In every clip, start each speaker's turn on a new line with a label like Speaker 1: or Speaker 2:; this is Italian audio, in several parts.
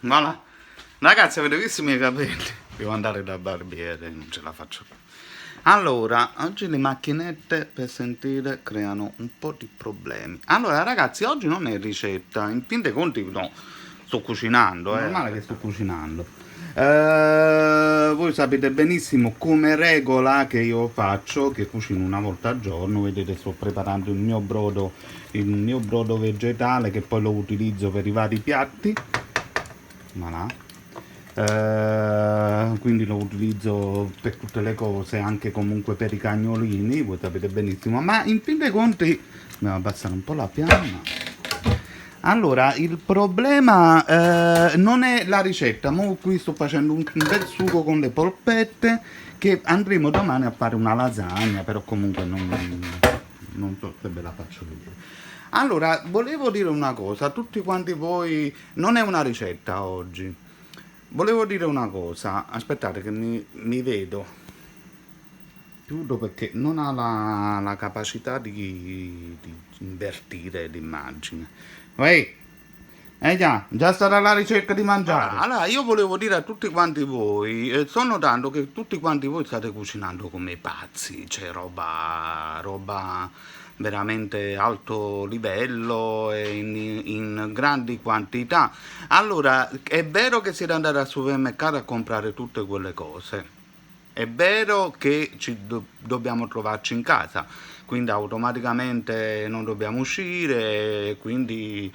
Speaker 1: Voilà. Ragazzi, avete visto i miei capelli? Devo andare dal barbiere, non ce la faccio più. Allora, oggi le macchinette per sentire creano un po' di problemi. Allora, ragazzi, oggi non è ricetta. In fin dei conti, no, sto cucinando, è normale che sto cucinando. Voi sapete benissimo come regola che io faccio, che cucino una volta al giorno. Vedete, sto preparando il mio brodo vegetale che poi lo utilizzo per i vari piatti. Voilà. Quindi lo utilizzo per tutte le cose, anche comunque per i cagnolini, voi sapete benissimo. Ma in fin dei conti, dobbiamo abbassare un po' la pianna. Allora, il problema non è la ricetta. Mo qui sto facendo un bel sugo con le polpette che andremo domani a fare una lasagna, però comunque non so se ve la faccio vedere. Allora, volevo dire una cosa a tutti quanti voi, non è una ricetta oggi. Volevo dire una cosa, aspettate che mi vedo. Chiudo perché non ha la capacità di invertire l'immagine. Ehi, già starà la ricerca di mangiare. Allora, io volevo dire a tutti quanti voi, sto notando che tutti quanti voi state cucinando come pazzi, c'è roba veramente alto livello e in grandi quantità. Allora, è vero che siete andati al supermercato a comprare tutte quelle cose. È vero che dobbiamo trovarci in casa, quindi automaticamente non dobbiamo uscire, quindi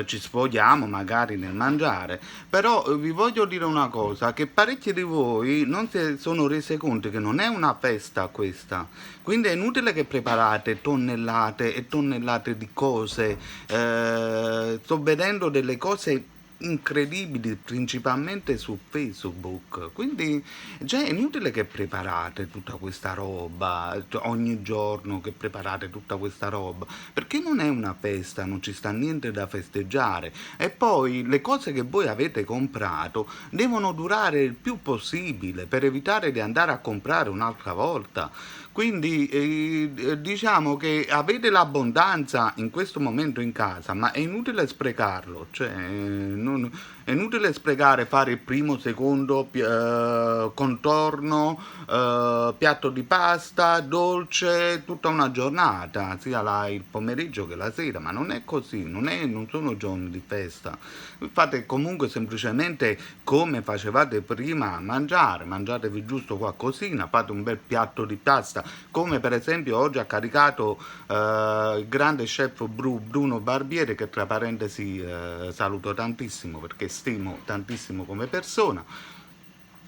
Speaker 1: ci sfoghiamo magari nel mangiare. Però vi voglio dire una cosa, che parecchi di voi non si sono resi conto che non è una festa questa, quindi è inutile che preparate tonnellate e tonnellate di cose. Sto vedendo delle cose incredibili principalmente su Facebook, quindi già è inutile che preparate tutta questa roba ogni giorno, che preparate tutta questa roba, perché non è una festa, non ci sta niente da festeggiare. E poi le cose che voi avete comprato devono durare il più possibile per evitare di andare a comprare un'altra volta. Quindi diciamo che avete l'abbondanza in questo momento in casa, ma è inutile sprecarlo, cioè, è inutile sprecare, fare il primo, secondo contorno, piatto di pasta, dolce, tutta una giornata, sia il pomeriggio che la sera, ma non è così, non sono giorni di festa. Fate comunque semplicemente come facevate prima, mangiatevi giusto qualcosina, fate un bel piatto di pasta, come per esempio oggi ha caricato il grande chef Bruno Barbieri, che tra parentesi saluto tantissimo perché stimo tantissimo come persona.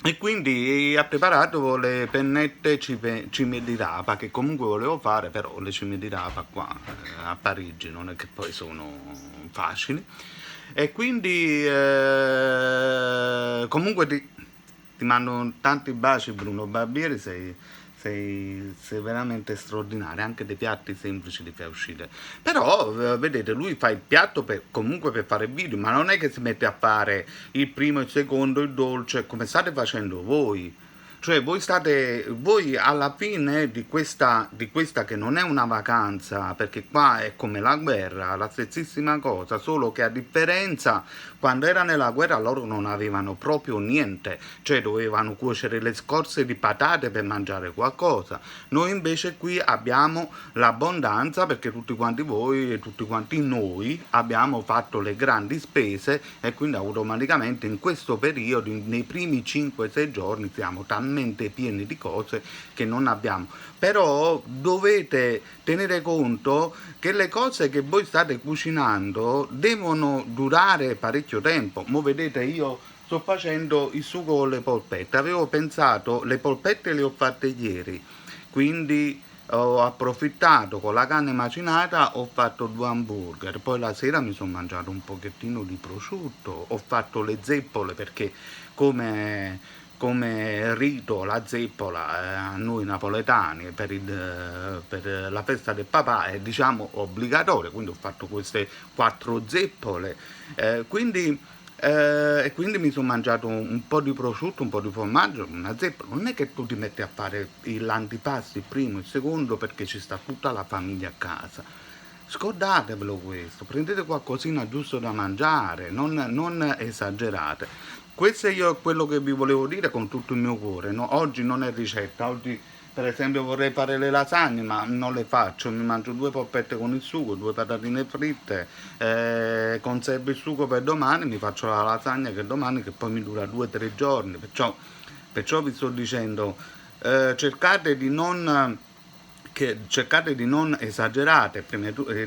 Speaker 1: E quindi ha preparato le pennette cime di rapa, che comunque volevo fare, però le cime di rapa qua a Parigi non è che poi sono facili. E quindi comunque ti mando tanti baci Bruno Barbieri, sei veramente straordinario, anche dei piatti semplici li fai uscire. Però vedete, lui fa il piatto comunque per fare video, ma non è che si mette a fare il primo, il secondo, il dolce, come state facendo voi. Cioè voi alla fine di questa che non è una vacanza, perché qua è come la guerra, la stessissima cosa, solo che a differenza, quando era nella guerra loro non avevano proprio niente, cioè dovevano cuocere le scorze di patate per mangiare qualcosa. Noi invece qui abbiamo l'abbondanza perché tutti quanti voi e tutti quanti noi abbiamo fatto le grandi spese e quindi automaticamente in questo periodo, nei primi 5-6 giorni, siamo talmente pieni di cose che non abbiamo. Però dovete tenere conto che le cose che voi state cucinando devono durare parecchio tempo. Mo vedete, io sto facendo il sugo con le polpette, avevo pensato, le polpette le ho fatte ieri, quindi ho approfittato con la carne macinata, ho fatto 2 hamburger, poi la sera mi sono mangiato un pochettino di prosciutto, ho fatto le zeppole perché come rito la zeppola a noi napoletani per la festa del papà è diciamo obbligatoria, quindi ho fatto queste 4 zeppole, e quindi mi sono mangiato un po' di prosciutto, un po' di formaggio, una zeppola. Non è che tu ti metti a fare l'antipasto, il primo, il secondo, perché ci sta tutta la famiglia a casa. Scordatevelo questo, prendete qualcosina giusto da mangiare, non esagerate. Questo è io quello che vi volevo dire con tutto il mio cuore. No? Oggi non è ricetta, oggi per esempio vorrei fare le lasagne, ma non le faccio, mi mangio due polpette con il sugo, due patatine fritte, conservo il sugo per domani, mi faccio la lasagna che domani che poi mi dura 2 o 3 giorni, perciò vi sto dicendo, cercate di non cercate di non esagerare,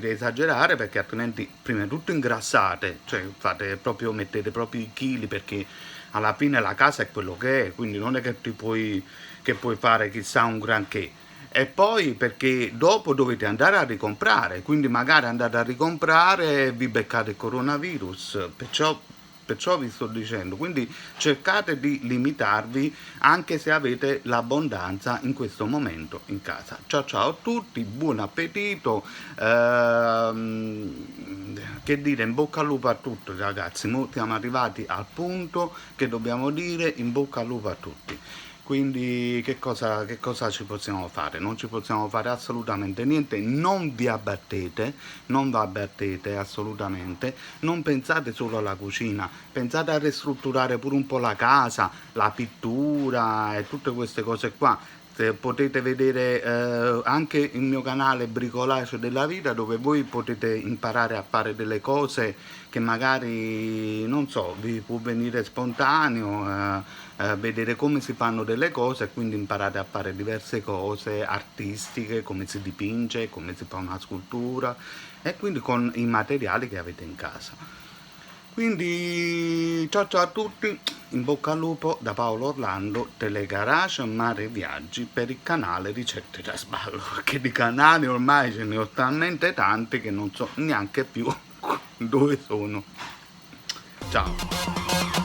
Speaker 1: esagerare perché altrimenti prima di tutto ingrassate, cioè fate proprio, mettete proprio i chili perché alla fine la casa è quello che è, quindi non è che puoi fare chissà un granché. E poi perché dopo dovete andare a ricomprare, quindi magari andate a ricomprare e vi beccate il coronavirus, perciò vi sto dicendo, quindi cercate di limitarvi anche se avete l'abbondanza in questo momento in casa. Ciao ciao a tutti, buon appetito, che dire, in bocca al lupo a tutti ragazzi, mo siamo arrivati al punto che dobbiamo dire in bocca al lupo a tutti. Quindi che cosa ci possiamo fare? Non ci possiamo fare assolutamente niente, non vi abbattete, non vi abbattete assolutamente, non pensate solo alla cucina, pensate a ristrutturare pure un po' la casa, la pittura e tutte queste cose qua. Se potete vedere anche il mio canale Bricolage della Vita dove voi potete imparare a fare delle cose che magari non so, vi può venire spontaneo, vedere come si fanno delle cose e quindi imparate a fare diverse cose artistiche, come si dipinge, come si fa una scultura e quindi con i materiali che avete in casa. Quindi ciao ciao a tutti, in bocca al lupo da Paolo Orlando, Telegarage Mare Viaggi per il canale Ricette da Sballo, perché di canali ormai ce ne ho talmente tanti che non so neanche più dove sono. Ciao.